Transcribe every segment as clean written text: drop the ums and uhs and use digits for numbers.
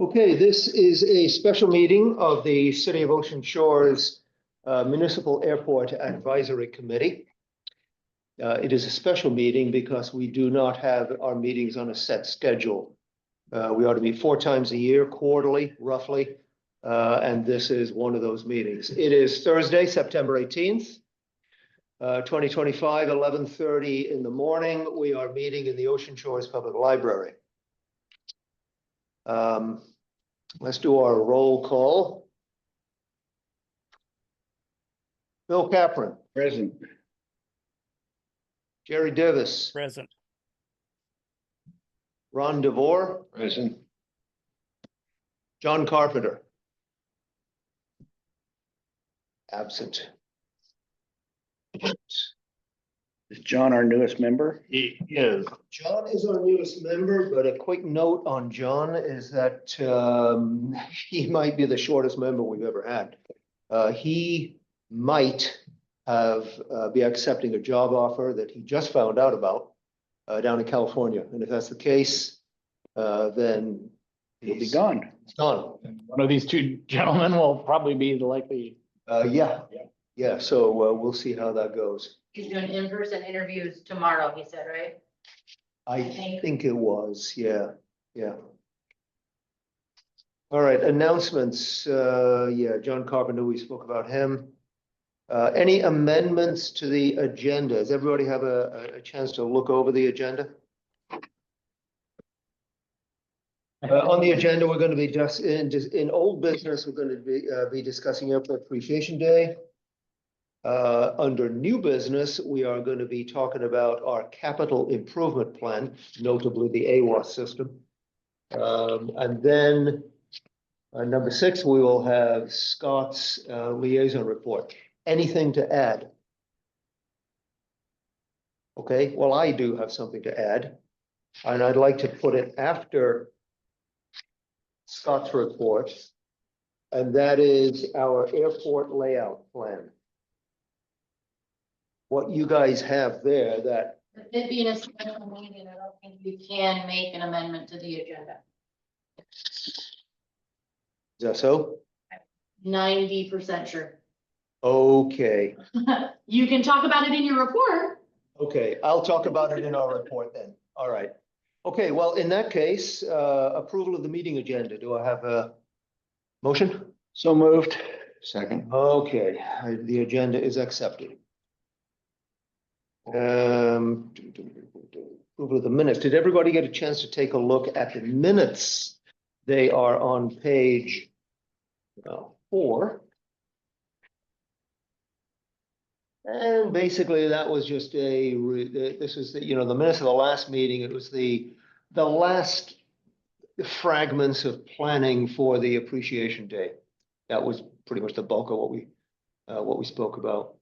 Okay, this is a special meeting of the City of Ocean Shores Municipal Airport Advisory Committee. It is a special meeting because we do not have our meetings on a set schedule. We ought to meet 4 times a year, quarterly, roughly, and this is one of those meetings. It is Thursday, September 18th, 2025, 11:30 in the morning. We are meeting in the Ocean Shores Public Library. Let's do our roll call. Bill Capron. Present. Jerry Davis. Present. Ron DeVore. Present. John Carpenter. Absent. Is John our newest member? He is. John is our newest member, but a quick note on John is that he might be the shortest member we've ever had. He might be accepting a job offer that he just found out about down in California. And if that's the case, then He'll be gone. it's gone. One of these two gentlemen will probably be the likely. Yeah. So we'll see how that goes. He's doing in-person interviews tomorrow, he said, right? I think it was, yeah. All right, announcements. John Carpenter, we spoke about him. Any amendments to the agenda? Does everybody have a chance to look over the agenda? On the agenda, we're going to be just in old business, we're going to be discussing Airport Appreciation Day. Under new business, we are going to be talking about our capital improvement plan, notably the AWAS system. And then number 6, we will have Scott's liaison report. Anything to add? Okay, well, I do have something to add, and I'd like to put it after Scott's report, and that is our airport layout plan. What you guys have there that. It being a special meeting, I don't think you can make an amendment to the agenda. Is that so? 90% sure. Okay, You can talk about it in your report. okay, I'll talk about it in our report then. All right. Okay, well, in that case, approval of the meeting agenda. Do I have a motion? So moved. Second. Okay, the agenda is accepted. Approval of the minutes. Did everybody get a chance to take a look at the minutes? They are on page 4. And basically that was just this is the, the minutes of the last meeting. It was the last fragments of planning for the Appreciation Day. That was pretty much the bulk of what we spoke about.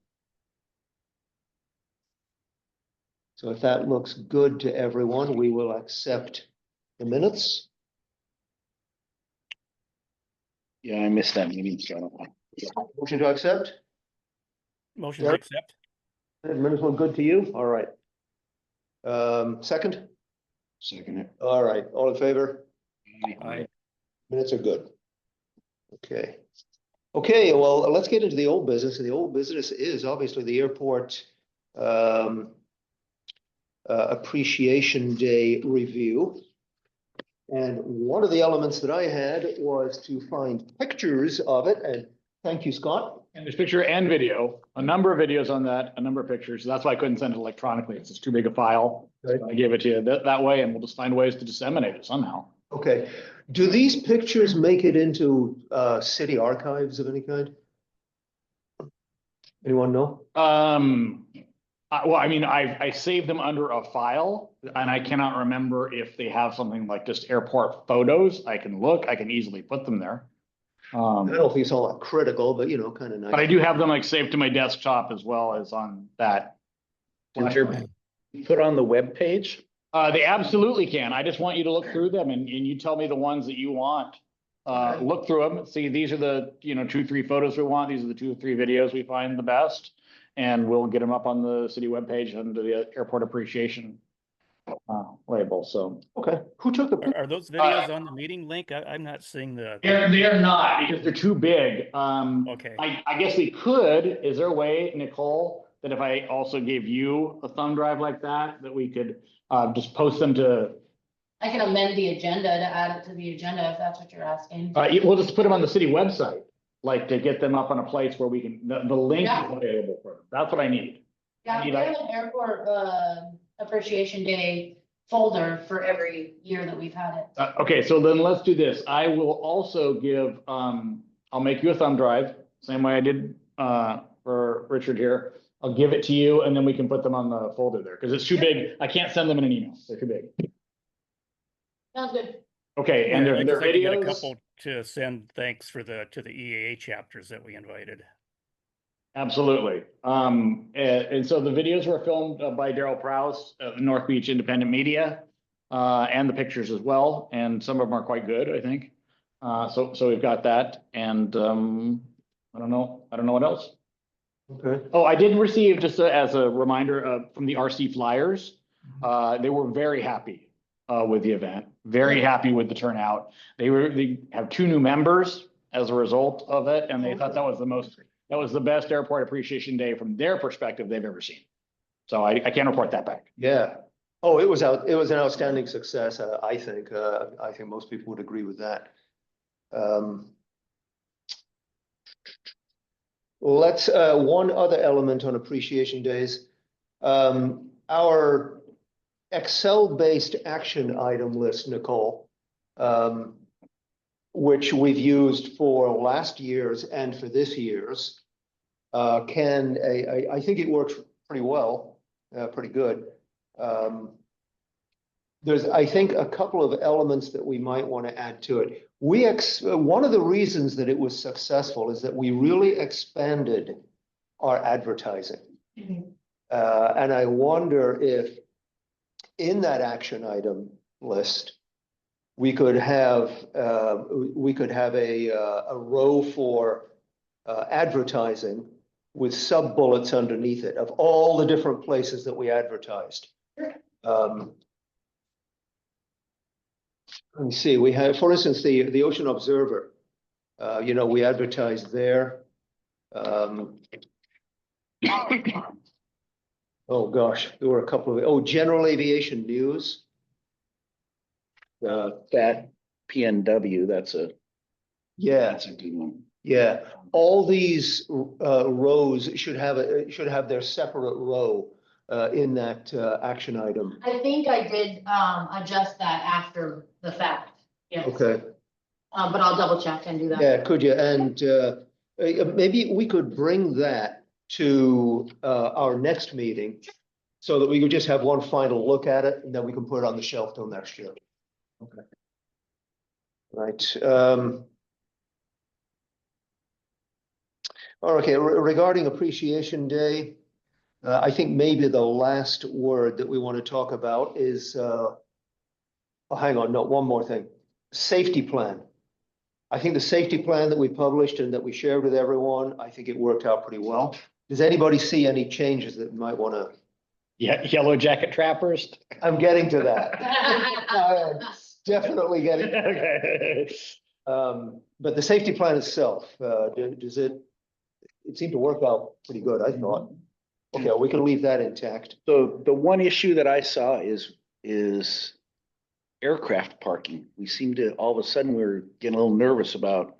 So if that looks good to everyone, we will accept the minutes. Yeah, I missed that meeting, so I don't want. Motion to accept? Motion Yeah. to accept. Minutes look good to you? All right. Second? Second it. All right, all in favor? Aye. Minutes are good. Okay. Okay, well, let's get into the old business. And the old business is obviously the airport Appreciation Day review. And one of the elements that I had was to find pictures of it. And thank you, Scott. And there's picture and video, a number of videos on that, a number of pictures. That's why I couldn't send it electronically. It's just too big a file. Right. So I gave it to you that way, and we'll just find ways to disseminate it somehow. Okay. Do these pictures make it into city archives of any kind? Anyone know? Well, I mean, I saved them under a file, and I cannot remember if they have something like just airport photos. I can look, I can easily put them there. I don't know if it's all critical, but kind of nice. But I do have them like saved to my desktop as well as on that. flash drive. Put on the web page. They absolutely can. I just want you to look through them and you tell me the ones that you want. Okay. Look through them, see, these are the, 2, 3 photos we want. These are the 2 or 3 videos we find the best. And we'll get them up on the city webpage under the airport appreciation label, so. Okay, who took the? Are those videos on the meeting link? I'm not seeing the. They are not, because they're too big. Okay. I guess we could, is there a way, Nicole, that if I also gave you a thumb drive like that we could, just post them to, I can amend the agenda to add it to the agenda if that's what you're asking. we'll just put them on the city website, like to get them up on a place where we can, the link is Yeah. available for them. That's what I need. Yeah, we have an airport, appreciation day folder for every year that we've had it. Okay, so then let's do this. I will also give, I'll make you a thumb drive, same way I did, for Richard here. I'll give it to you and then we can put them on the folder there, because it's too big. I can't send them in an email. They're too big. Sounds good. Okay, and Yeah, their I guess I could get a videos. couple to send thanks for to the EAA chapters that we invited. Absolutely. And so the videos were filmed by Daryl Prowse of North Beach Independent Media, and the pictures as well. And some of them are quite good, I think. So we've got that. And I don't know what else. Okay, Oh, I did receive, just as a reminder, from the RC Flyers. They were very happy with the event, very happy with the turnout. They have 2 new members as a result of it, and they thought that was the best Airport Appreciation Day from their perspective they've ever seen. So I can report that back. yeah. Oh, it was an outstanding success, I think. I think most people would agree with that. Let's, one other element on appreciation days. Our Excel-based action item list, Nicole, which we've used for last year's and for this year's, I think it works pretty well, pretty good. There's, I think, a couple of elements that we might want to add to it. One of the reasons that it was successful is that we really expanded our advertising. And I wonder if in that action item list, we could have a row for advertising with sub bullets underneath it of all the different places that we advertised. Let me see, we have, for instance, the Ocean Observer. We advertised there. Oh gosh, there were a couple of, General Aviation News. That PNW, that's a good one. Yeah, all these rows should have their separate row in that action item. I think I did, adjust that after the fact. Yes. Okay, But I'll double check and do that. yeah, could you? And maybe we could bring that to our next meeting so that we could just have one final look at it and then we can put it on the shelf till next year. Okay. Right. Okay, regarding Appreciation Day, I think maybe the last word that we want to talk about is, hang on, no, one more thing. Safety plan. I think the safety plan that we published and that we shared with everyone, I think it worked out pretty well. Does anybody see any changes that might want to? Yeah, Yellow Jacket Trappers. I'm getting to that. I am definitely getting. Okay. But the safety plan itself, does it seemed to work out pretty good, I thought. Okay, we can leave that intact. So the one issue that I saw is aircraft parking. We seem to, all of a sudden, we're getting a little nervous about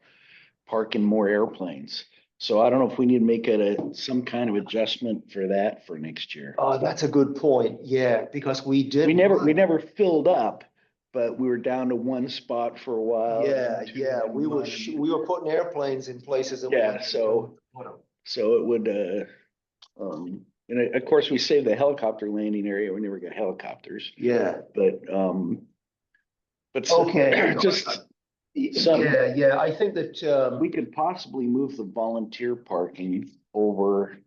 parking more airplanes. So I don't know if we need to make some kind of adjustment for that for next year. Oh, that's a good point. Yeah, because we did. We never filled up, but we were down to one spot for a while. Yeah, and two yeah, and we were one. putting airplanes in places that. Yeah, so it would, and of course, we saved the helicopter landing area. We never got helicopters, Yeah, but okay. just Yeah, I think that, we could possibly move the volunteer parking over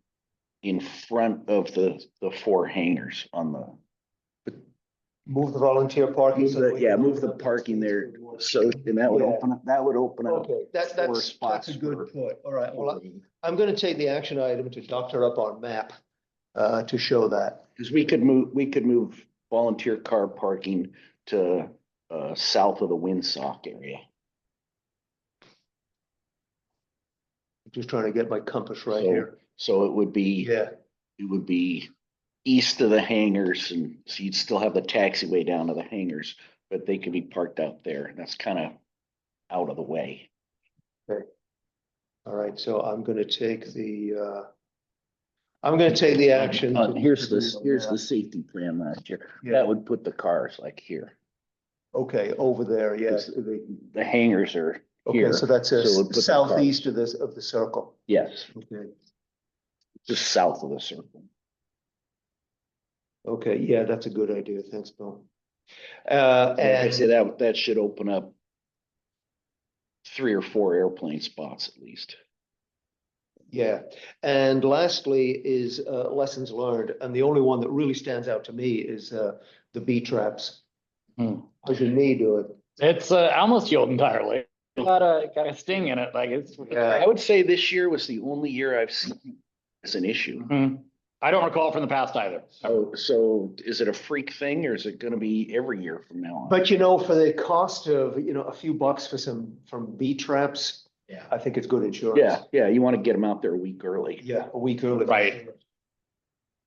in front of the 4 hangars on the. move the volunteer parking. so that we can Move the open up parking space there, for more so, and that would Yeah. open up. Okay, that's 4 a spots good for- point. All right, well, I'm gonna take the action item to doctor up our map to show that. Cause we could move volunteer car parking to south of the windsock area. Just trying to get my compass right So- here. So it would be, Yeah, it would be east of the hangars, and so you'd still have the taxiway down to the hangars, but they could be parked out there. That's kind of out of the way. all right, so I'm gonna take the action. Here's the safety plan last year. Yeah. That would put the cars like here. Okay, over there, yes. 'Cause The hangars are Okay, here. so that's so it would put the cars- southeast of this, of the circle. Yes, Okay. just south of the circle. Okay, yeah, that's a good idea. Thanks, Bill. Like I say, And that should open up 3 or 4 airplane spots at least. yeah, and lastly is lessons learned, and the only one that really stands out to me is the bee traps. Hmm. How's your knee doing? It's almost healed entirely. Got a sting in it, like it's. I would say this year was the only year I've seen as an issue. Mhm. I don't recall from the past either. So is it a freak thing or is it gonna be every year from now on? But you know, for the cost of, a few bucks for from bee traps, Yeah. I think it's good insurance. Yeah, you wanna get them out there a week early. Yeah, a week early. Right.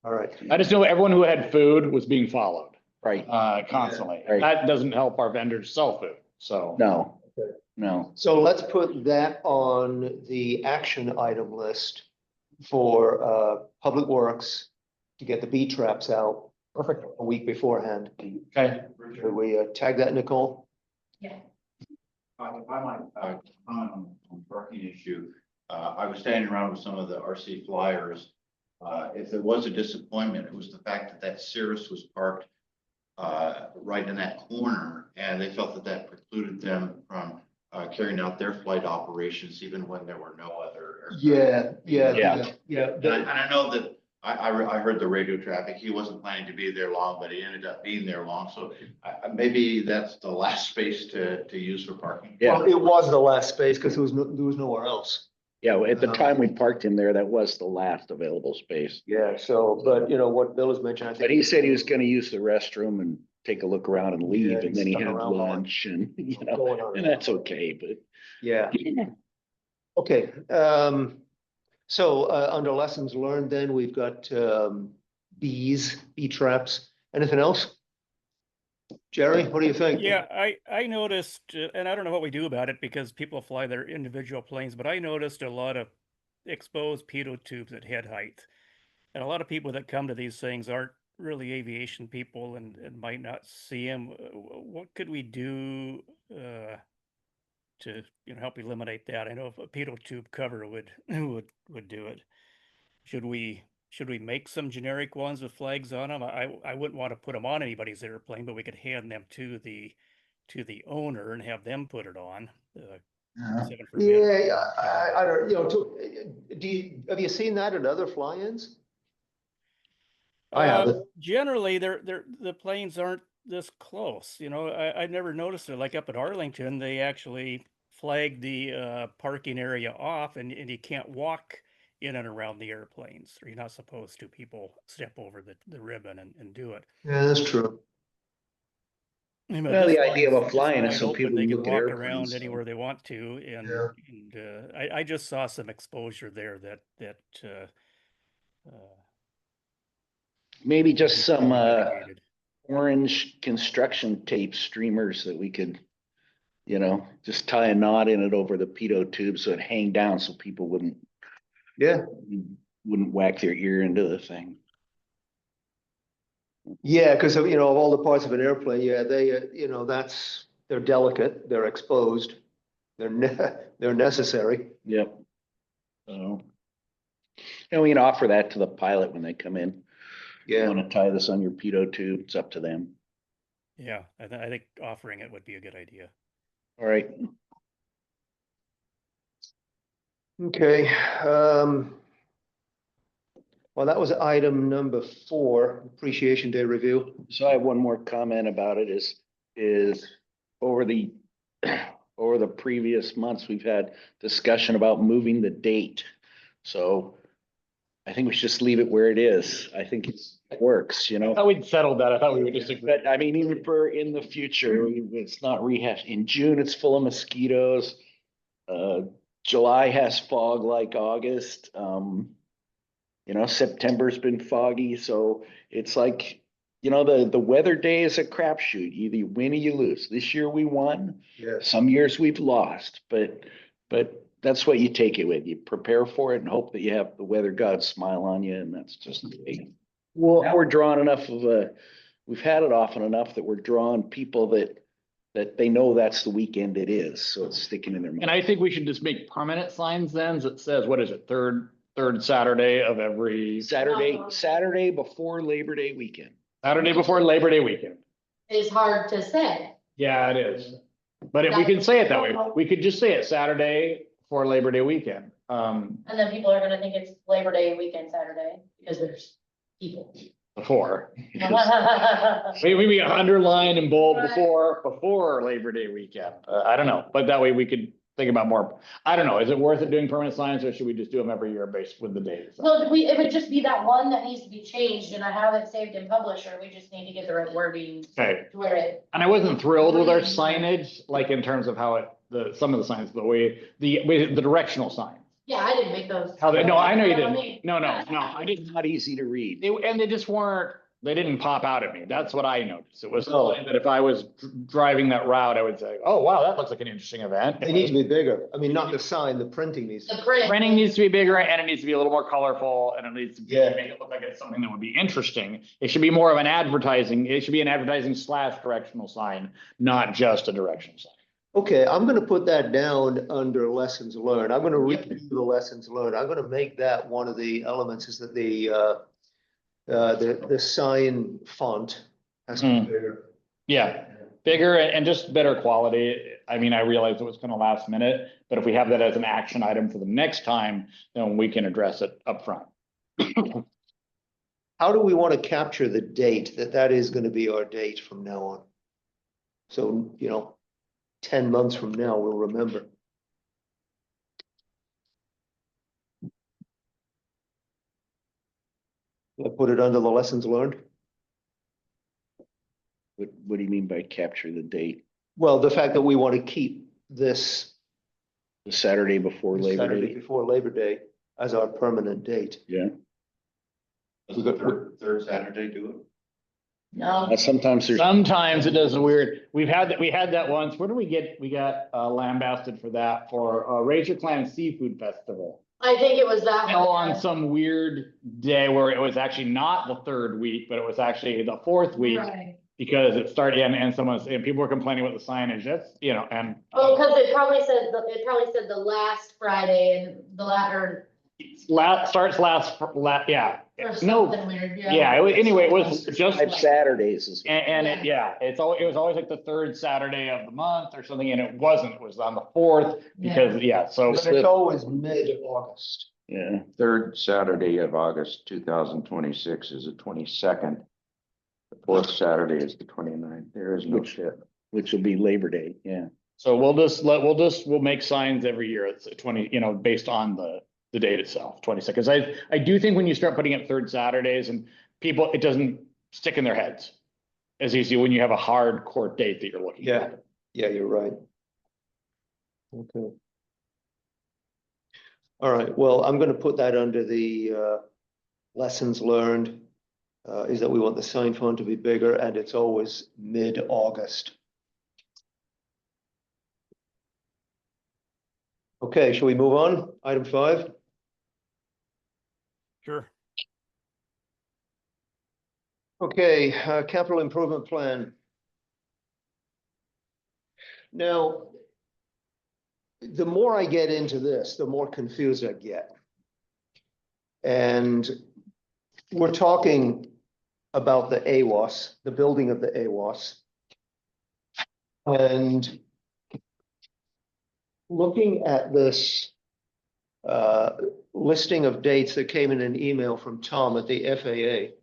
All right. I just know everyone who had food was being followed Right, constantly. Right. That doesn't help our vendors sell food, so. no, Okay. no. So let's put that on the action item list for Public Works to get the bee traps out. Perfect. A week beforehand. Okay. Should we tag that, Nicole? Yeah. If I might, comment on the parking issue, I was standing around with some of the RC flyers. If there was a disappointment, it was the fact that that Cirrus was parked right in that corner, and they felt that that precluded them from carrying out their flight operations even when there were no other. Yeah. And I know that I heard the radio traffic. He wasn't planning to be there long, but he ended up being there long. So maybe that's the last space to use for parking. Yeah, Well, it was the last space because there was nowhere else. yeah, at the time we parked him there, that was the last available space. Yeah, so, but what Bill has mentioned, I think. But he said he was gonna use the restroom and take a look around and leave, Yeah, and then he stuck had around long. lunch and, Going on. and that's okay, but. Yeah, okay, so under lessons learned, then we've got bee traps. Anything else? Jerry, what do you think? Yeah, I noticed, and I don't know what we do about it because people fly their individual planes, but I noticed a lot of exposed pitot tubes at head height. And a lot of people that come to these things aren't really aviation people and might not see them. What could we do to help eliminate that? I know if a pitot tube cover would do it. Should we make some generic ones with flags on them? I wouldn't want to put them on anybody's airplane, but we could hand them to the owner and have them put it on. Heaven forbid. Yeah, I don't, have you seen that in other fly-ins? I haven't. Generally, the planes aren't this close. I never noticed it. Like up at Arlington, they actually flagged the parking area off, and you can't walk in and around the airplanes, or you're not supposed to. People step over the ribbon and do it. Yeah, that's true. But Well, this the idea of one's a just flying is wide so open, people they can look at walk airplanes, around so- anywhere they want to, and I just saw some exposure there that Maybe just needs to be some mitigated. orange construction tape streamers that we could, just tie a knot in it over the pitot tube so it hang down so people wouldn't whack their ear into the thing. Yeah, because of all the parts of an airplane, yeah, they, they're delicate, they're exposed, they're necessary. Yep. So. And we can offer that to the pilot when they come in. You Yeah, wanna tie this on your pitot tube, it's up to them. Yeah, I think offering it would be a good idea. All right, okay, well, that was item number 4, Appreciation Day review. so I have one more comment about it is over the previous months, we've had discussion about moving the date. So I think we should just leave it where it is. I think it works, you I know? thought we'd settled that. I thought we would just agree. But I mean, even for in the future, it's not rehash. In June, it's full of mosquitoes. July has fog like August. You know, September's been foggy, so it's like, you know, the weather day is a crapshoot. Either you win or you lose. This year we won. Yes. Some years we've lost, but that's what you take it with. You prepare for it and hope that you have the weather gods smile on you, and that's just the way. Well, Now we're drawing enough of we've had it often enough that we're drawing people that they know that's the weekend it is, so it's sticking in their And mind. I think we should just make permanent signs then that says, what is it, third Saturday of every Saturday before Labor Day weekend. Saturday before Labor Day weekend. It's hard to say. Yeah, it is. But if we can say it that way, we could just say it Saturday for Labor Day weekend. And then people are gonna think it's Labor Day weekend Saturday, because there's people. Before. Maybe underline and bold before Labor Day weekend. I don't know, but that way we could think about more. I don't know, is it worth it doing permanent signs or should we just do them every year based with the dates? Well, it would just be that one that needs to be changed, and I have it saved in Publisher, we just need to get the right wording Okay, to where it. and I wasn't thrilled with our signage, like in terms of how some of the signs, the directional signs. Yeah, I didn't make those. How no, I know you Well, didn't. No, I didn't. Not easy to read. And they just weren't, they didn't pop out at me. That's what I noticed. It was that if I was driving that route, I would say, oh, wow, that looks like an interesting event. they need to be bigger. I mean, not the sign, the printing needs. The print. Printing needs to be bigger and it needs to be a little more colorful and it needs to be, Yeah. make it look like it's something that would be interesting. It should be more of an advertising, it should be an advertising / directional sign, not just a directional sign. Okay, I'm gonna put that down under lessons learned. I'm gonna review the lessons learned. I'm gonna make that one of the elements is that the sign font has to be bigger. Yeah, bigger and just better quality. I mean, I realized it was kind of last minute, but if we have that as an action item for the next time, then we can address it up front. How do we want to capture the date that is gonna be our date from now on? So, 10 months from now, we'll remember. I put it under the lessons learned. What do you mean by capture the date? Well, the fact that we want to keep this The Saturday before Labor Saturday Day? before Labor Day as our permanent date. Yeah. Does the third Saturday do it? No, Sometimes there's, Sometimes it does a weird, we had that once. Where did we get, we got lambasted for that for Razor Clan Seafood Festival. I think it was that Fell one. on some weird day where it was actually not the third week, but it was actually the fourth week. Right. Because it started and people were complaining about the signage, that's, and. Oh, cause it probably said the last Friday and the latter. Starts yeah, Or no, something weird, yeah, anyway, it was just. 5 Saturdays is. And it, it was always like the third Saturday of the month or something, and it wasn't, it was on the fourth, because, so. But it's always mid-August. Yeah. Third Saturday of August, 2026 is the 22nd. The fourth Saturday is the 29th. There is no shit. Which will be Labor Day, yeah. So we'll make signs every year, it's 20, based on the date itself, 22nd. I do think when you start putting it third Saturdays and people, it doesn't stick in their heads as easy when you have a hard court date that you're looking at. Yeah, you're right. Okay. All right, well, I'm gonna put that under the lessons learned. Is that we want the sign font to be bigger and it's always mid-August. Okay, shall we move on? Item 5? Sure. Okay, capital improvement plan. Now, the more I get into this, the more confused I get. And we're talking about the AWAS, the building of the AWAS. And looking at this listing of dates that came in an email from Tom at the FAA.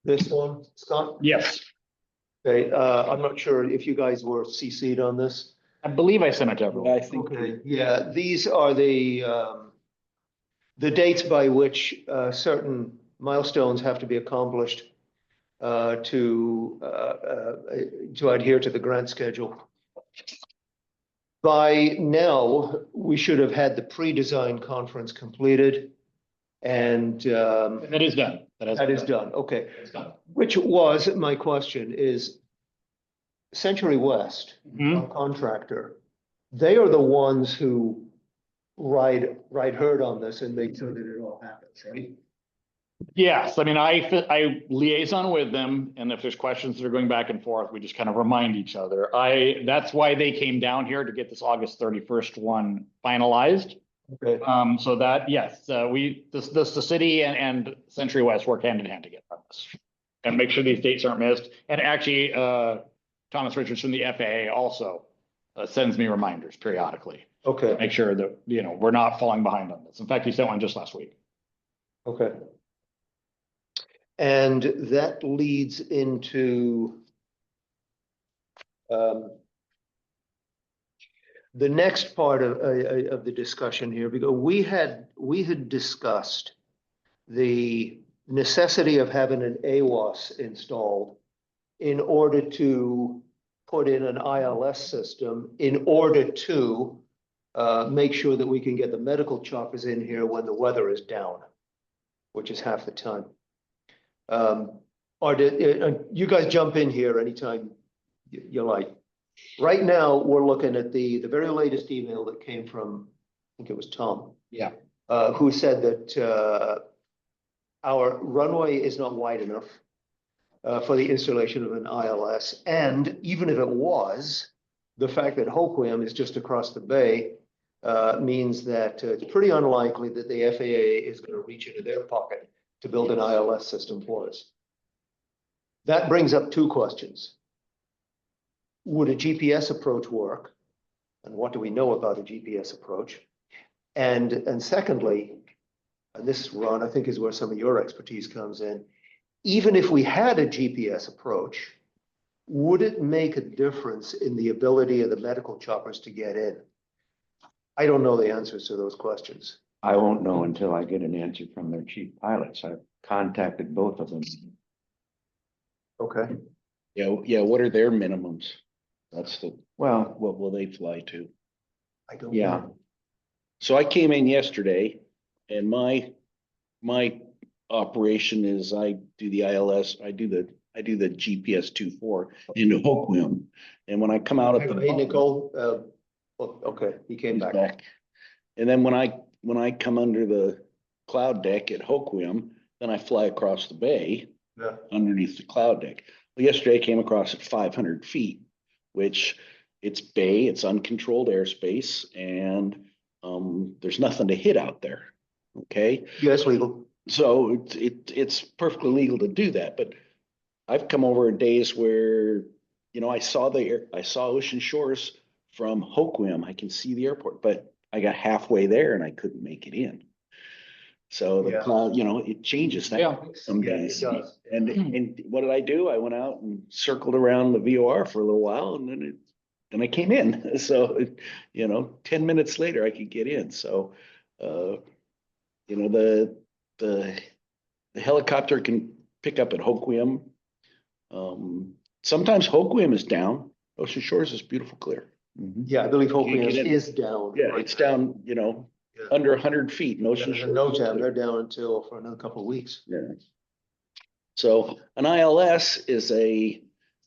This one, Scott? Yes, Okay, I'm not sure if you guys were CC'd on this. I believe I sent it to everyone. I think. Okay, yeah, these are the the dates by which certain milestones have to be accomplished to adhere to the grant schedule. By now, we should have had the pre-design conference completed, and That is done. that is done. Okay, It's done. which was my question is Century West, Mhm. our contractor, they are the ones who ride herd on this and make sure that it all happens, right? Yes, I mean, I liaison with them, and if there's questions that are going back and forth, we just kind of remind each other. That's why they came down here to get this August 31st one finalized. Okay, So that, yes, the city and Century West work hand in hand together on this. And make sure these dates aren't missed. And actually, Thomas Richards from the FAA also sends me reminders periodically. okay, Make sure that, we're not falling behind on this. In fact, he sent one just last week. okay. And that leads into the next part of the discussion here, because we had discussed the necessity of having an AWAS installed in order to put in an ILS system, in order to make sure that we can get the medical choppers in here when the weather is down, which is half the time. You guys jump in here anytime you like. Right now, we're looking at the very latest email that came from, I think it was Tom. Yeah. Who said that our runway is not wide enough for the installation of an ILS. And even if it was, the fact that Hoquiam is just across the bay means that it's pretty unlikely that the FAA is going to reach into their pocket to build an ILS system for us. That brings up two questions. Would a GPS approach work? And what do we know about a GPS approach? And secondly, and this, Ron, I think is where some of your expertise comes in. Even if we had a GPS approach, would it make a difference in the ability of the medical choppers to get in? I don't know the answers to those questions. I won't know until I get an answer from their chief pilots. I've contacted both of them. Okay. Yeah, what are their minimums? Well, What will they fly to? I don't yeah, know. So I came in yesterday and my operation is I do the ILS, I do the GPS 2.4 into Hoquiam. And when I come out at the. Hey, Nicole, okay, he came He's back. back. And then when I come under the cloud deck at Hoquiam, then I fly across the bay Yeah. underneath the cloud deck. Well, yesterday I came across at 500 feet, which it's bay, it's uncontrolled airspace, and there's nothing to hit out there. Okay, Yes, legal. so it's perfectly legal to do that, but I've come over days where, I saw Ocean Shores from Hoquiam. I can see the airport, but I got halfway there and I couldn't make it in. So the Yeah. cloud, it changes Yeah. that some Yeah, it days. does. And what did I do? I went out and circled around the VOR for a little while and then I came in. So, 10 minutes later I could get in. So, the helicopter can pick up at Hoquiam. Sometimes Hoquiam is down. Ocean Shores is beautiful clear. mhm. Yeah, I believe You Hoquiam get in. is down. Yeah, it's down, Yeah. under 100 feet in Ocean In Shores. no time, they're down until for another couple of weeks. Yeah. So an ILS is a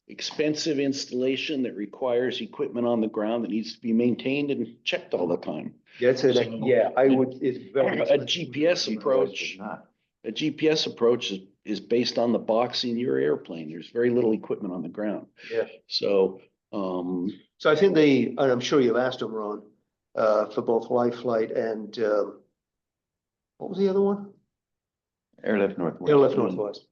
expensive installation that requires equipment on the ground that needs to be maintained and checked all the time. Yeah, I would, it's very. A GPS approach, Not. a GPS approach is based on the box in your airplane. There's very little equipment on the ground. Yeah. So, So I think and I'm sure you've asked them, Ron, for both Life Flight and, what was the other one? Airlift Northwest. Airlift Northwest.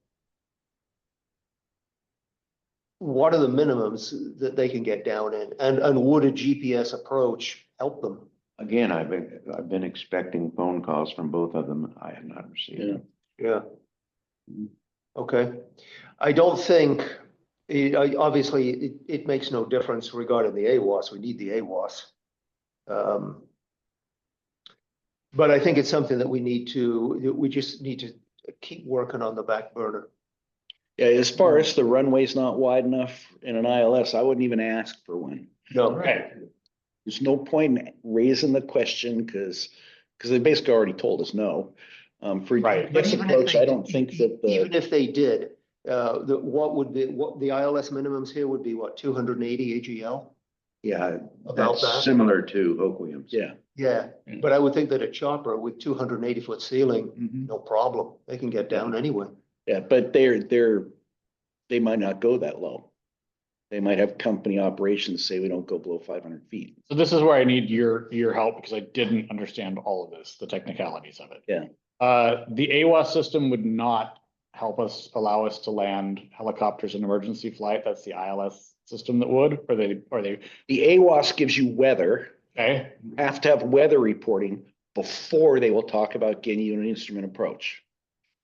What are the minimums that they can get down in? And would a GPS approach help them? Again, I've been expecting phone calls from both of them. I have not received Yeah. them. Yeah. Okay. I don't think, obviously, it makes no difference regarding the AWAS. We need the AWAS. But I think it's something that we just need to keep working on the back burner. Yeah, as far as the runway's not wide enough in an ILS, I wouldn't even ask for one. No, Okay, There's no point in raising the question because they basically already told us no. For Right. But this even if approach, they I don't think that even the, if they did, what the ILS minimums here would be what, 280 AGL? yeah, About that? That's similar to Hoquiam's. yeah. Yeah, but I would think that a chopper with 280-foot ceiling, Mhm. no problem. They can get down anyway. Yeah, but they might not go that low. They might have company operations say we don't go below 500 feet. so this is where I need your help because I didn't understand all of this, the technicalities of it. Yeah. The AWAS system would not allow us to land helicopters in emergency flight. That's the ILS system that would, or they, The AWAS gives you weather, okay, you have to have weather reporting before they will talk about getting you an instrument approach.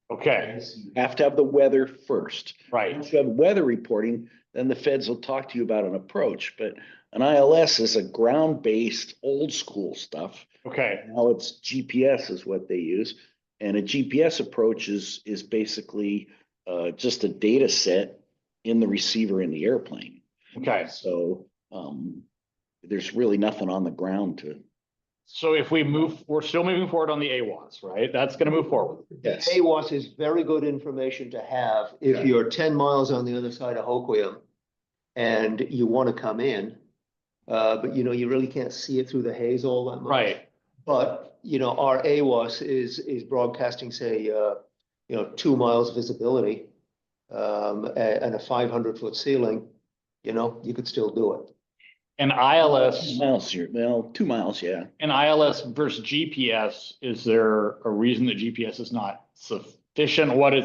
okay, You have to have the weather first. right, Once you have weather reporting, then the feds will talk to you about an approach, but an ILS is a ground-based, old school stuff. okay, Now it's GPS is what they use, and a GPS approach is basically just a data set in the receiver in the airplane. okay. So there's really nothing on the ground to. So if we're still moving forward on the AWAS, right? That's gonna move forward. Yes. AWAS is very good information to have if Okay. you're 10 miles on the other side of Hoquiam and you want to come in. But you really can't see it through the haze all that much. Right, But, our AWAS is broadcasting, say, 2 miles visibility, and a 500-foot ceiling, you could still do it. and 2 ILS, miles here, well, 2 miles, yeah. and ILS versus GPS, is there a reason that GPS is not sufficient? What are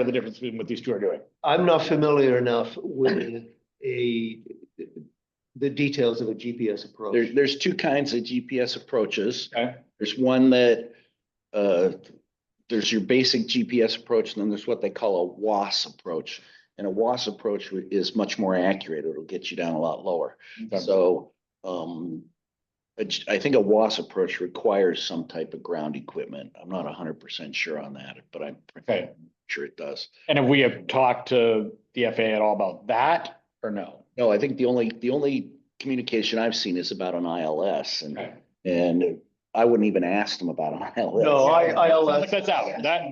the differences between what these two are doing? I'm not familiar enough with the details of a GPS approach. There's 2 kinds of GPS approaches. Okay, There's one that, there's your basic GPS approach, and then there's what they call a WAS approach. And a WAS approach is much more accurate. It'll get you down a lot lower. Okay. So, I think a WAS approach requires some type of ground equipment. I'm not 100% sure on that, but I'm okay. sure it does. And have we have talked to the FAA at all about that or no? No, I think the only communication I've seen is about an ILS, Okay. and I wouldn't even ask them about an ILS. No, ILS. That's out. That,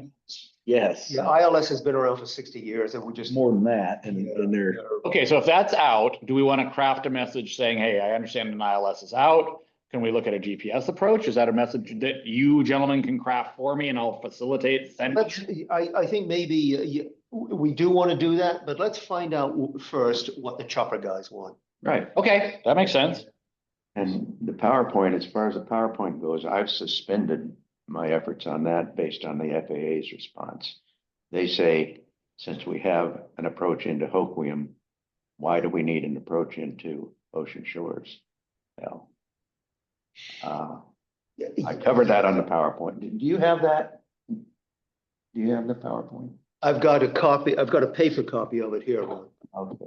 Yes, Yeah, ILS has been around for 60 years and we just. more than that, and they're. okay, so if that's out, do we want to craft a message saying, hey, I understand an ILS is out? Can we look at a GPS approach? Is that a message that you gentlemen can craft for me and I'll facilitate sending? I think maybe we do want to do that, but let's find out first what the chopper guys want. Right. Okay, that makes sense. And the PowerPoint, as far as the PowerPoint goes, I've suspended my efforts on that based on the FAA's response. They say, since we have an approach into Hoquiam, why do we need an approach into Ocean Shores? Well, I covered that on the PowerPoint. Do you have that? Do you have the PowerPoint? I've got a paper copy of it here. Okay.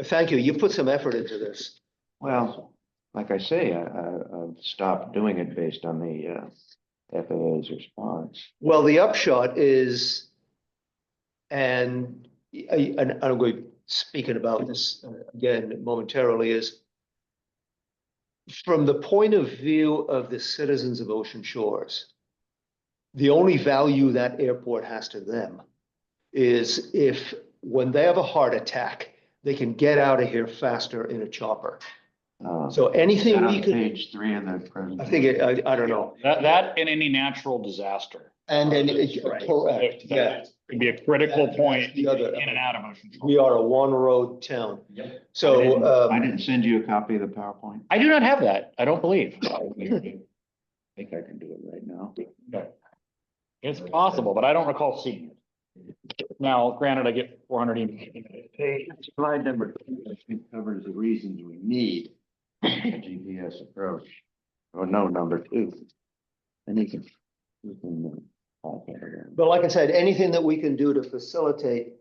Thank you. You put some effort into this. Well, like I say, I've stopped doing it based on the FAA's response. Well, the upshot is, and I'm going to be speaking about this again momentarily, is from the point of view of the citizens of Ocean Shores, the only value that airport has to them is if, when they have a heart attack, they can get out of here faster in a chopper. So anything Is that we on could, page 3 of the presentation? I think, I don't know. That in any natural disaster. And then, Right. correct, That yeah. Could be a critical That's point the in other- and out of Ocean Shores. We are a one-road town. Yep. So, I didn't send you a copy of the PowerPoint. I do not have that. I don't believe. I think I can do it right now. It's possible, but I don't recall seeing it. Now, granted, I get 400 emails. Slide number 2, I think, covers the reasons we need a GPS approach. Or no, number 2. And you can. but like I said, anything that we can do to facilitate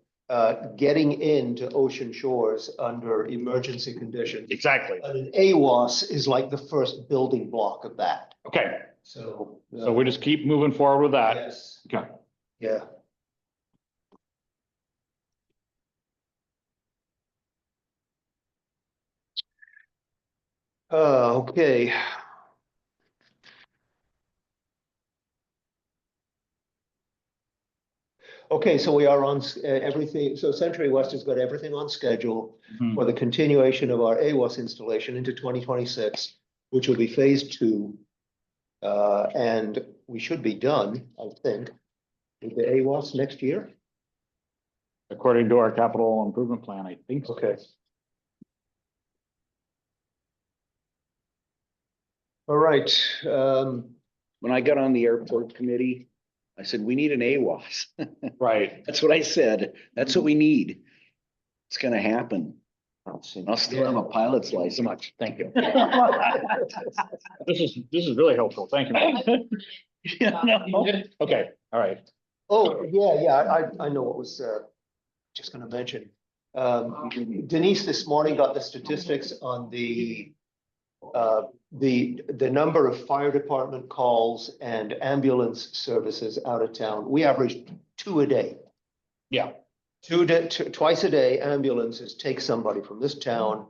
getting into Ocean Shores under emergency conditions. Exactly. And an AWAS is like the first building block of that. Okay, So. So we just keep moving forward with that. Yes, Okay. yeah. Okay. Okay, so we are on everything, so Century West has got everything on schedule Mhm. for the continuation of our AWAS installation into 2026, which will be phase 2. And we should be done, I think, with the AWAS next year. According to our capital improvement plan, I think so. Okay. All right, When I got on the airport committee, I said, we need an AWAS. Right. That's what I said. That's what we need. It's gonna happen. I'll still have a pilot's So license. much. Thank you. This is really helpful. Thank you. Okay, all right. oh, yeah, I know what was, just gonna mention. Denise this morning got the statistics on the number of fire department calls and ambulance services out of town. We averaged 2 a day. Yeah. Twice a day, ambulances take somebody from this town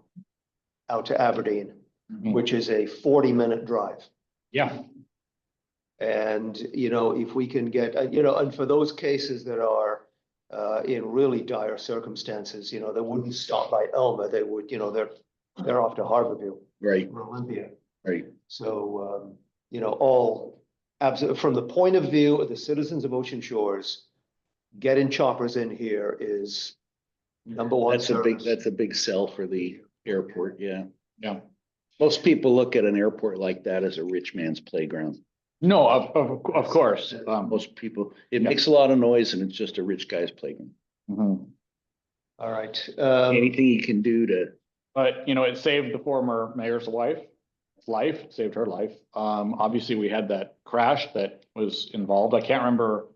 out to Aberdeen, Mhm. which is a 40-minute drive. Yeah. And, you know, if we can get, you know, and for those cases that are in really dire circumstances, you know, they wouldn't stop by Elma, they would, you know, they're off to Harborview Right, or Olympia. right. So, you know, all absolutely, from the point of view of the citizens of Ocean Shores, getting choppers in here is number one service. That's a big sell for the airport, yeah. Yeah. Most people look at an airport like that as a rich man's playground. No, of course. Most people, it makes a lot of noise and it's just a rich guy's playground. Mhm. All right. Anything you can do to, But, you know, it saved the former mayor's life, saved her life. Obviously, we had that crash that was involved. I can't remember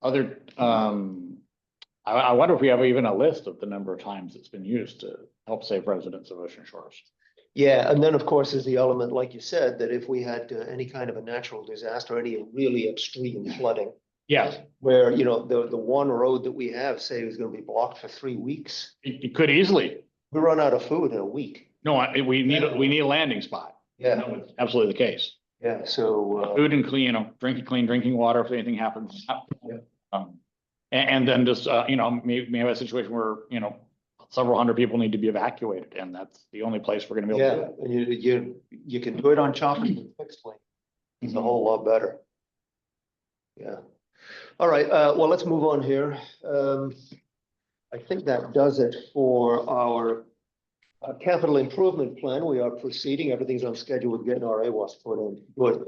other, I wonder if we have even a list of the number of times it's been used to help save residents of Ocean Shores. Yeah, and then of course is the element, like you said, that if we had any kind of a natural disaster, any really extreme flooding, Yeah, where, you know, the one road that we have, say, is gonna be blocked for 3 weeks, it could easily. we run out of food in a week. No, we need a landing spot. Yeah, That was absolutely the case. yeah, so, Food and clean, you know, drinking water if anything happens. Yeah. And then just, you know, maybe have a situation where, you know, several hundred people need to be evacuated, and that's the only place we're gonna be able to do yeah, it. and you can do it on chopper with fixed link. It's a whole lot better. Yeah. All right, well, let's move on here. I think that does it for our capital improvement plan. We are proceeding. Everything's on schedule with getting our AWAS put in. Good.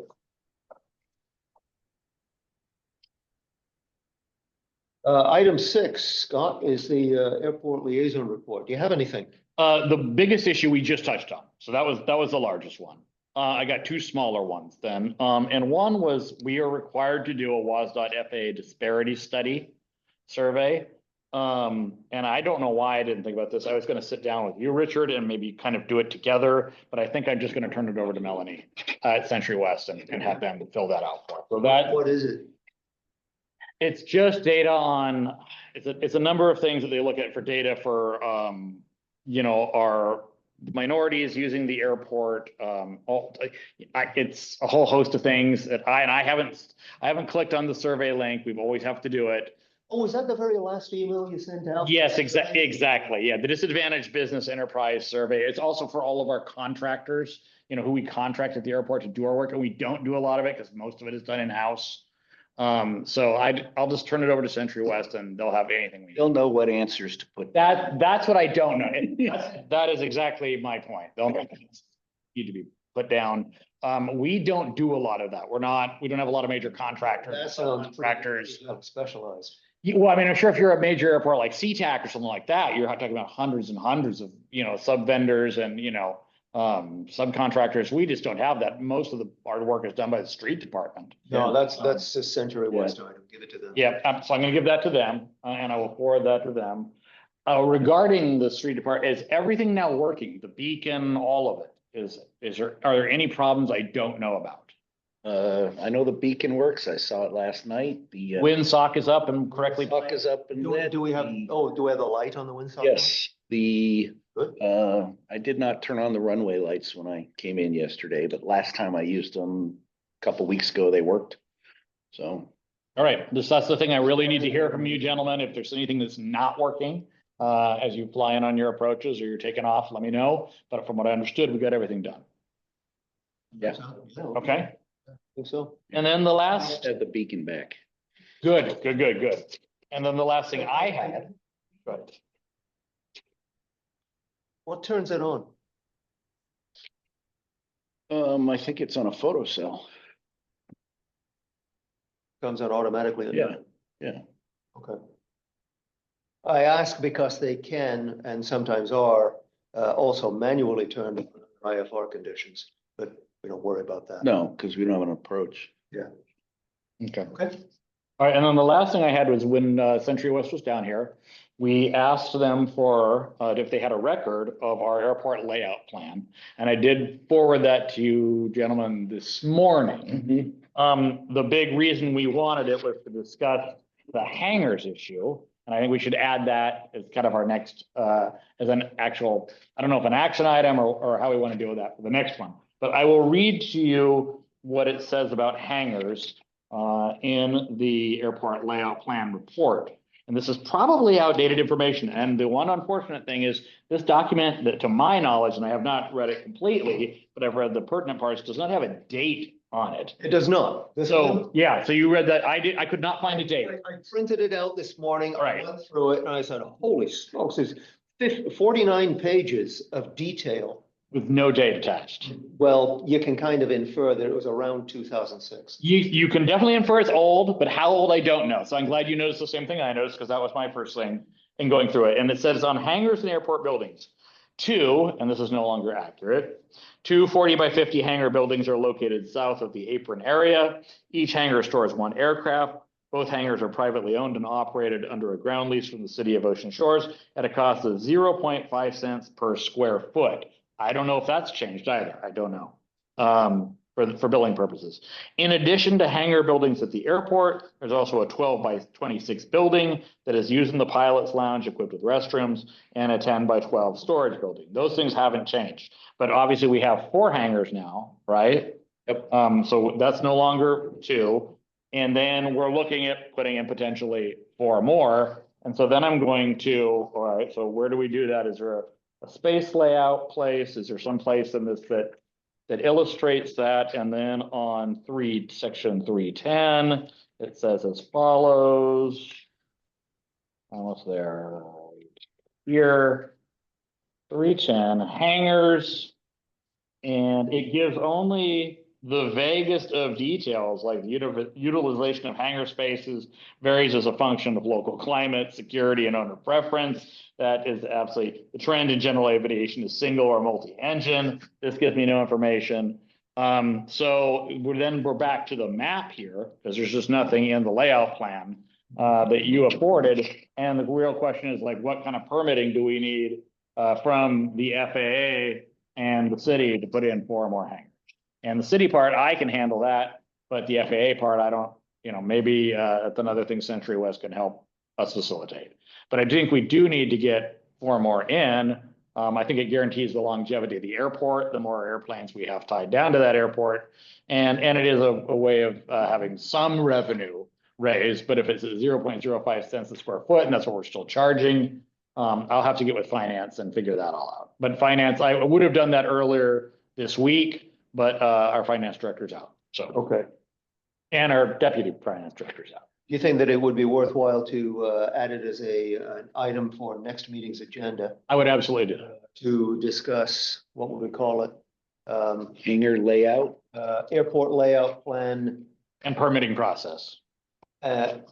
Item 6, Scott, is the airport liaison report. Do you have anything? The biggest issue we just touched on, so that was the largest one. I got 2 smaller ones then. And one was, we are required to do a WASDOT FAA disparity study survey. And I don't know why I didn't think about this. I was gonna sit down with you, Richard, and maybe kind of do it together, but I think I'm just gonna turn it over to Melanie at Century West and have them fill that out for us. So that, What is it? it's just data on, it's a number of things that they look at for data for, you know, our minorities using the airport. It's a whole host of things that I haven't clicked on the survey link. We've always have to do it. Oh, was that the very last email you sent out? Yes, exactly. Yeah, the Disadvantaged Business Enterprise Survey. It's also for all of our contractors, you know, who we contract at the airport to do our work, and we don't do a lot of it because most of it is done in-house. So I'll just turn it over to Century West and they'll have anything we need. they'll know what answers to put. That's what I don't know. That is exactly my point. They'll need to be put down. We don't do a lot of that. We don't have a lot of major contractors. That sounds Contractors. specialized. Well, I mean, I'm sure if you're a major airport like SeaTac or something like that, you're talking about hundreds and hundreds of, you know, sub vendors and, you know, subcontractors. We just don't have that. Most of our work is done by the street department. No, that's a Century West item. Give it to them. Yeah, so I'm gonna give that to them, and I will forward that to them. Regarding the street department, is everything now working? The beacon, all of it? Are there any problems I don't know about? I know the beacon works. I saw it last night. The Windsock is up and correctly. clock is up and lit. Do we have, The- do we have the light on the windsock? now? Yes, Good. I did not turn on the runway lights when I came in yesterday, but last time I used them a couple weeks ago, they worked. So, All right, that's the thing I really need to hear from you gentlemen. If there's anything that's not working, as you fly in on your approaches or you're taking off, let me know. But from what I understood, we got everything done. yeah, Okay? I think so. And then the last, have the beacon back. good. And then the last thing I had, good. What turns it on? I think it's on a photo cell. Comes on automatically? at night? Yeah. Okay. I ask because they can, and sometimes are, also manually turned on IFR conditions, but we don't worry about that. No, because we don't have an approach. Okay. Okay. All right, and then the last thing I had was when Century West was down here, we asked them for if they had a record of our airport layout plan. And I did forward that to you gentlemen this morning. The big reason we wanted it was to discuss the hangars issue. And I think we should add that as kind of our next, as an actual, I don't know if an action item or how we want to deal with that for the next one. But I will read to you what it says about hangars in the airport layout plan report. And this is probably outdated information. And the one unfortunate thing is this document that to my knowledge, and I have not read it completely, but I've read the pertinent parts, does not have a date on it. It does not. This So, yeah, so you read that. I could not find a date. I printed it out this morning. I Right. went through it and I said, holy smokes, there's 49 pages of detail. With no date attached. Well, you can kind of infer that it was around 2006. You can definitely infer it's old, but how old, I don't know. So I'm glad you noticed the same thing I noticed, because that was my first thing in going through it. And it says on hangars and airport buildings, and this is no longer accurate, 2 40 by 50 hangar buildings are located south of the apron area. Each hangar stores 1 aircraft. Both hangars are privately owned and operated under a ground lease from the city of Ocean Shores at a cost of 0.5 cents per square foot. I don't know if that's changed either. I don't know. For billing purposes. In addition to hangar buildings at the airport, there's also a 12 by 26 building that is used in the pilot's lounge equipped with restrooms and a 10 by 12 storage building. Those things haven't changed, but obviously we have 4 hangars now, right? Yep. So that's no longer 2. And then we're looking at putting in potentially 4 more. And so then I'm going to, all right, so where do we do that? Is there a space layout place? Is there some place in this that illustrates that? And then on section 310, it says as follows. Almost there. Here, 310 hangars. And it gives only the vaguest of details, like the utilization of hangar spaces varies as a function of local climate, security, and owner preference. That is absolutely the trend in general aviation is single or multi-engine. This gives me no information. So we're back to the map here, because there's just nothing in the layout plan that you afforded. And the real question is like, what kind of permitting do we need from the FAA and the city to put in 4 more hangars? And the city part, I can handle that, but the FAA part, I don't, maybe that's another thing Century West can help us facilitate. But I think we do need to get 4 more in. I think it guarantees the longevity of the airport, the more airplanes we have tied down to that airport. And it is a way of having some revenue raised, but if it's at 0.05 cents a square foot, and that's what we're still charging, I'll have to get with finance and figure that all out. But finance, I would have done that earlier this week, but our finance director's out, so. Okay. And our deputy finance director's out. Do you think that it would be worthwhile to add it as an item for next meeting's agenda I would absolutely do that. to discuss, what would we call it? Hangar layout. Airport layout plan, And permitting process.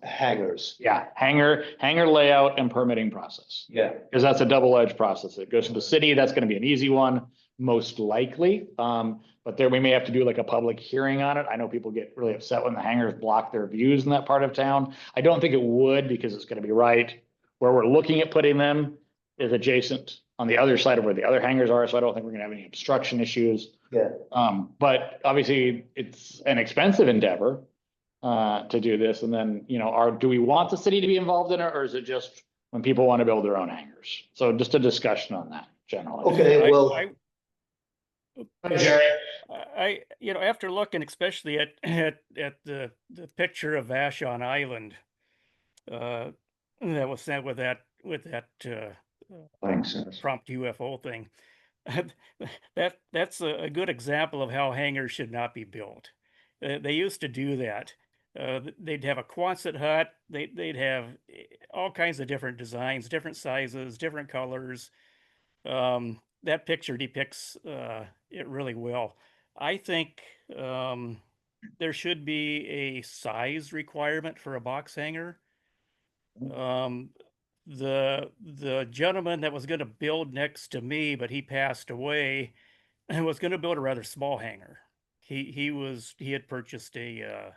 hangars. Yeah, hangar layout and permitting process. Yeah. Because that's a double-edged process. It goes to the city, that's gonna be an easy one, most likely. But there we may have to do like a public hearing on it. I know people get really upset when the hangars block their views in that part of town. I don't think it would, because it's gonna be right where we're looking at putting them. is adjacent on the other side of where the other hangars are, so I don't think we're gonna have any obstruction issues. Yeah. But obviously, it's an expensive endeavor to do this, and then, you know, do we want the city to be involved in it, or is it just when people want to build their own hangars? So just a discussion on that generally. Okay, I- well, I- Jerry. you know, after looking especially at the picture of Vashon Island, that was sent with that Thanks. prompt UFO thing, that's a good example of how hangars should not be built. They used to do that. They'd have a Quonset hut. They'd have all kinds of different designs, different sizes, different colors. That picture depicts it really well. I think there should be a size requirement for a box hanger. The gentleman that was going to build next to me, but he passed away, was going to build a rather small hangar. He had purchased a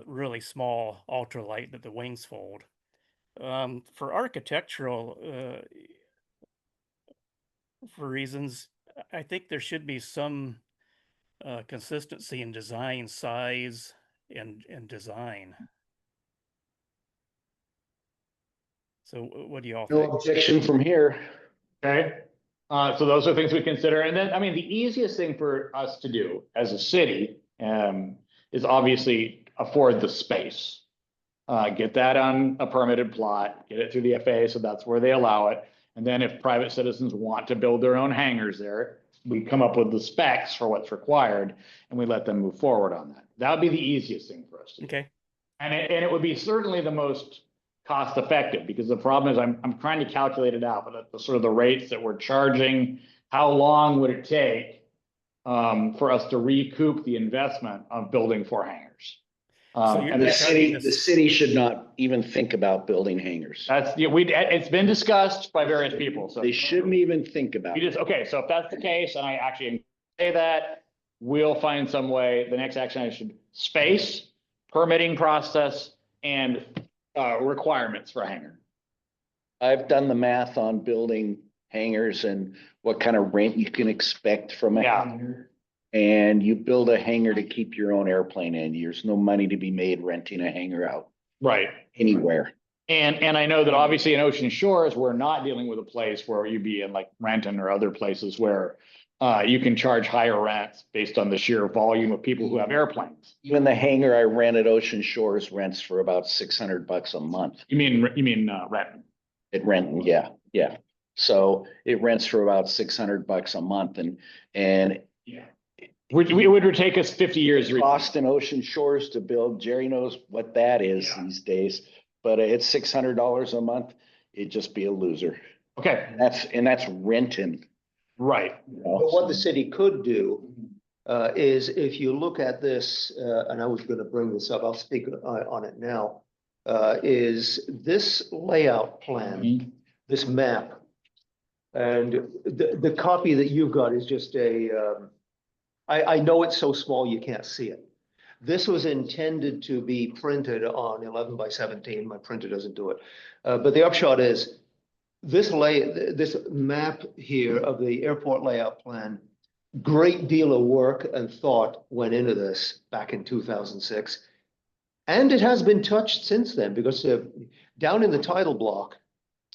really small ultralight that the wings fold. For architectural for reasons, I think there should be some consistency in design, size, and design. So what do y'all No think? objection from here. Okay, so those are things we consider, and then, I mean, the easiest thing for us to do as a city, is obviously afford the space. Get that on a permitted plot, get it through the FAA, so that's where they allow it. And then if private citizens want to build their own hangars there, we come up with the specs for what's required, and we let them move forward on that. That would be the easiest thing for us to do. Okay. And it would be certainly the most cost effective, because the problem is I'm trying to calculate it out, but at the sort of the rates that we're charging, how long would it take for us to recoup the investment of building 4 hangars? So you're- And The you're that's, city, talking the city should not even think about building hangars. yeah, it's been discussed by various people, so. They shouldn't even think about You it. just, okay, so if that's the case, and I actually say that, we'll find some way, the next action I should space, permitting process, and requirements for a hangar. I've done the math on building hangars and what kind of rent you can expect from a Yeah. hangar. And you build a hangar to keep your own airplane in. There's no money to be made renting a hangar out Right. anywhere. And I know that obviously in Ocean Shores, we're not dealing with a place where you'd be in like Renton or other places where you can charge higher rents based on the sheer volume of people who have airplanes. Even the hangar I rent at Ocean Shores rents for about $600 a month. You mean Renton? At Renton, yeah. So it rents for about $600 a month and Yeah. It would take us 50 years. to cost in Ocean Shores to build, Jerry knows what that is Yeah. these days, but it's $600 a month. It'd just be a loser. Okay, That's renting. right. you know, but what the city could do is if you look at this, and I was gonna bring this up, I'll speak on it now, is this layout plan, this map. And the copy that you've got is just I know it's so small you can't see it. This was intended to be printed on 11 by 17. My printer doesn't do it. But the upshot is this map here of the airport layout plan, great deal of work and thought went into this back in 2006. And it has been touched since then because down in the title block,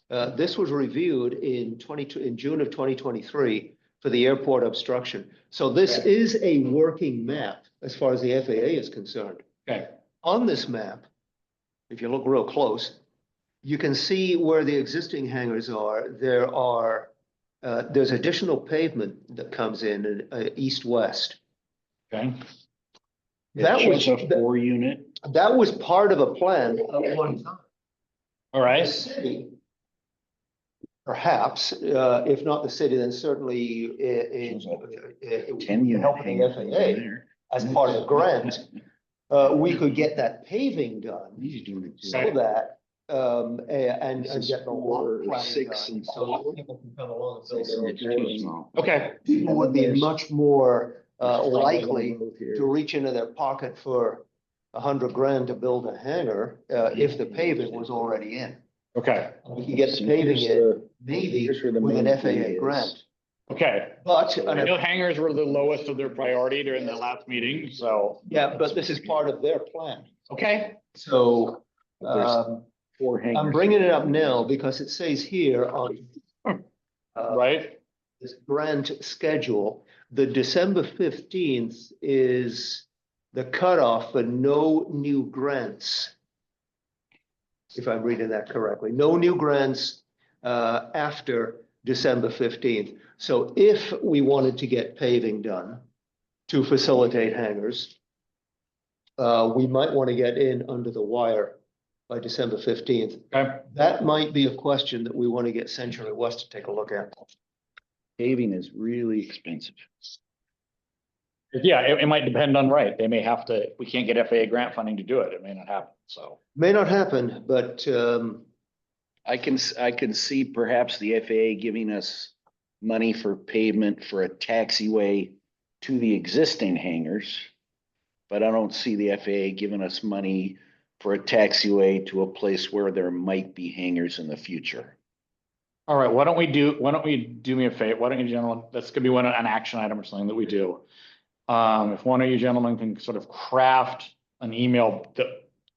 this was reviewed in June of 2023 for the airport obstruction. So this is a working map as far as the FAA is concerned. Okay. On this map, if you look real close, you can see where the existing hangars are. There's additional pavement that comes in east-west. Okay. That It was, shows a 4-unit. that was part of a plan at one time. All The right. city, perhaps, if not the city, then certainly in 10-unit helping the hangar FAA there. as part of the grant, we could get that paving done He's doing it. so that, and This is get the lot 4, planning 6, done, and so that people can come along and build It's their own too hangars. small. Okay. People would be much more likely to reach into their pocket for $100 grand to build a hangar if the paving was already in. Okay, We can get the paving in, maybe here's where the with an main FAA key is. grant. okay. But, I know hangars were the lowest of their priority during the last meeting, so, yeah, but this is part of their plan. okay. So, There's um, 4 hangars. I'm bringing it up now because it says here on Right? this grant schedule, the December 15th is the cutoff for no new grants. If I'm reading that correctly, no new grants after December 15th. So if we wanted to get paving done to facilitate hangars, we might want to get in under the wire by December 15th. Okay. That might be a question that we want to get Century West to take a look at. Paving is really expensive. Yeah, it might depend on, right, they may have to, if we can't get FAA grant funding to do it, it may not happen, so. May not happen, but I can see perhaps the FAA giving us money for pavement for a taxiway to the existing hangars. But I don't see the FAA giving us money for a taxiway to a place where there might be hangars in the future. All right, why don't we do me a favor, why don't you gentlemen, that's gonna be an action item or something that we do. If one of you gentlemen can sort of craft an email,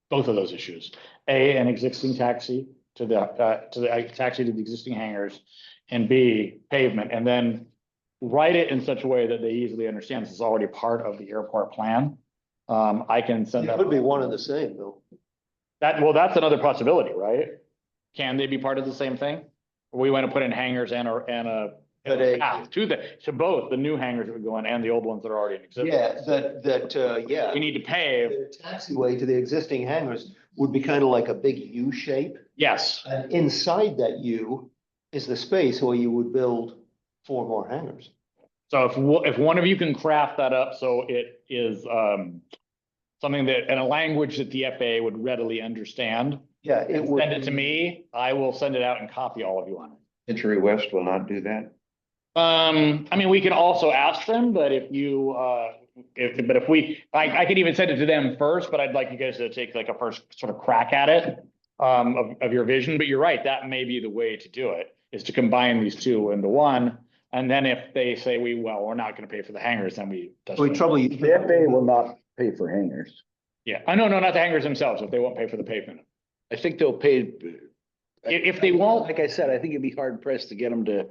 both of those issues. A, an existing taxi to the taxi to the existing hangars, and B, pavement, and then write it in such a way that they easily understand this is already part of the airport plan. I can send it that. could be one and the same, though. Well, that's another possibility, right? Can they be part of the same thing? Or we want to put in hangars and a But a- path to both the new hangars that would go in and the old ones that are already in existence. Yeah, yeah. We need to pave, The taxiway to the existing hangars would be kind of like a big U shape. yes, And inside that U is the space where you would build 4 more hangars. so if one of you can craft that up, so it is, something that, in a language that the FAA would readily understand, Yeah, it would. send it to me, I will send it out and copy all of you on it. Century West will not do that. I mean, we can also ask them, but if you, I could even send it to them first, but I'd like you guys to take like a first sort of crack at it. Of your vision, but you're right, that may be the way to do it, is to combine these two into one. And then if they say we're not gonna pay for the hangars, then we. We trouble you. The FAA will not pay for hangars. Yeah, I know, no, not the hangars themselves, if they won't pay for the pavement. I think they'll pay. If they won't, Like I said, I think it'd be hard pressed to get them to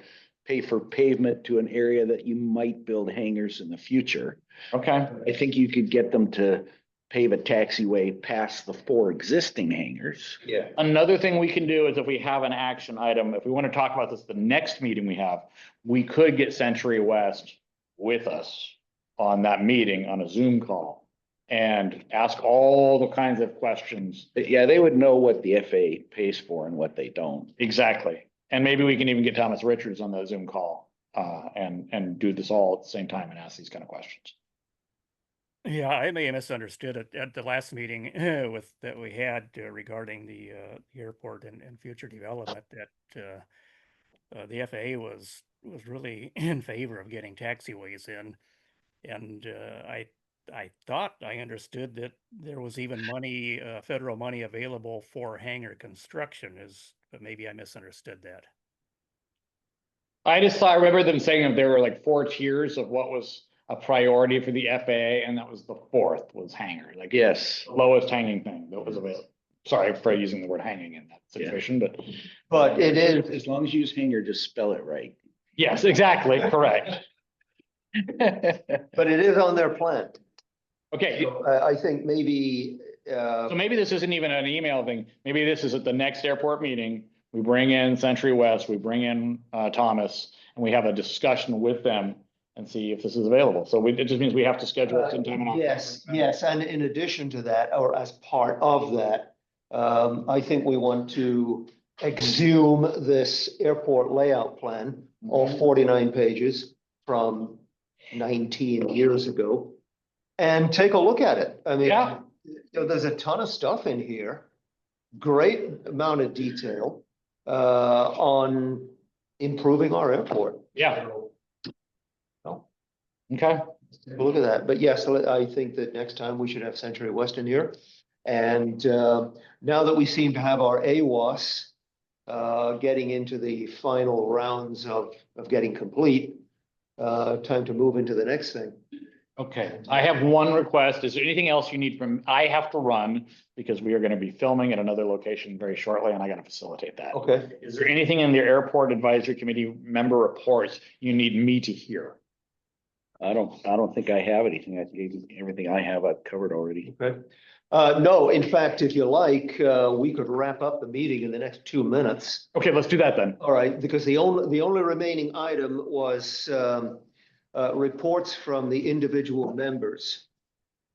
pay for pavement to an area that you might build hangars in the future. okay, I think you could get them to pave a taxiway past the 4 existing hangars. Yeah. another thing we can do is if we have an action item, if we wanna talk about this, the next meeting we have, we could get Century West with us on that meeting on a Zoom call and ask all the kinds of questions. But yeah, they would know what the FAA pays for and what they don't. Exactly. And maybe we can even get Thomas Richards on the Zoom call, and do this all at the same time and ask these kind of questions. Yeah, I may have misunderstood it at the last meeting that we had regarding the airport and future development, that the FAA was really in favor of getting taxiways in. And I thought I understood that there was even money, federal money available for hangar construction, but maybe I misunderstood that. I remember them saying that there were like 4 tiers of what was a priority for the FAA, and that was the 4th was hangar, like Yes. lowest hanging thing that was available. Sorry for using the word hanging in that situation, but But it is, As long as you use hanger, just spell it right. yes, exactly, correct. but it is on their plan. Okay, I think maybe, so maybe this isn't even an email thing. Maybe this is at the next airport meeting. We bring in Century West, we bring in Thomas, and we have a discussion with them and see if this is available. So it just means we have to schedule it sometime in October. yes, and in addition to that, or as part of that, I think we want to exhume this airport layout plan, all 49 pages from 19 years ago, and take a look at it. I mean, Yeah. there's a ton of stuff in here, great amount of detail on improving our airport. Yeah. So, Okay, take a look at that. But yes, I think that next time we should have Century West in here. And now that we seem to have our AWAS getting into the final rounds of getting complete. Time to move into the next thing. Okay, I have one request. Is there anything else you need from, I have to run because we are going to be filming at another location very shortly and I got to facilitate that. Okay. Is there anything in the airport advisory committee member reports you need me to hear? I don't think I have anything. I think everything I have, I've covered already. Okay. No, in fact, if you like, we could wrap up the meeting in the next 2 minutes. Okay, let's do that then. All right, because the only remaining item was reports from the individual members.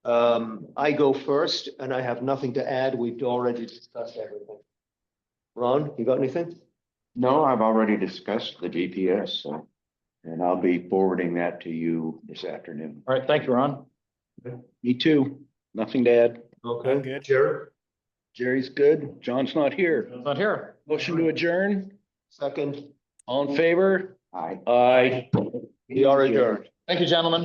I go first and I have nothing to add. We've already discussed everything. Ron, you got anything? No, I've already discussed the GPS, so, and I'll be forwarding that to you this afternoon. All right, thank you, Ron. Me too. Nothing to add. Okay. I'm good. Jared, Jerry's good. John's not here. It's not here. Motion to adjourn. second. All in favor? Aye. Aye. We are adjourned. Thank you, gentlemen.